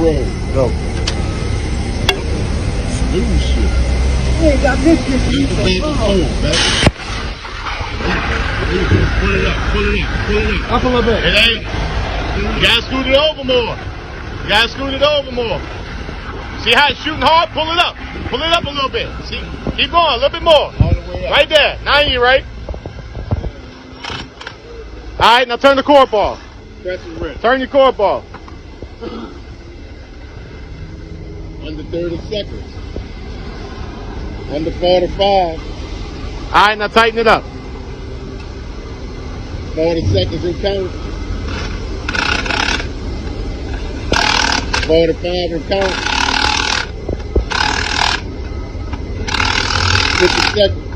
Go. New shit. Hey, got this shit. Pull it up. Up a little bit. It ain't. You gotta scoot it over more. See how it's shooting hard? Pull it up. Pull it up a little bit. See? Keep going. A little bit more. All the way up. Right there. Now you're right. Alright, now turn the corp off. Press the wrist. Turn your corp off. Under 30 seconds. Under 45. Alright, now tighten it up. 40 seconds and count. 45 and count. 50 seconds.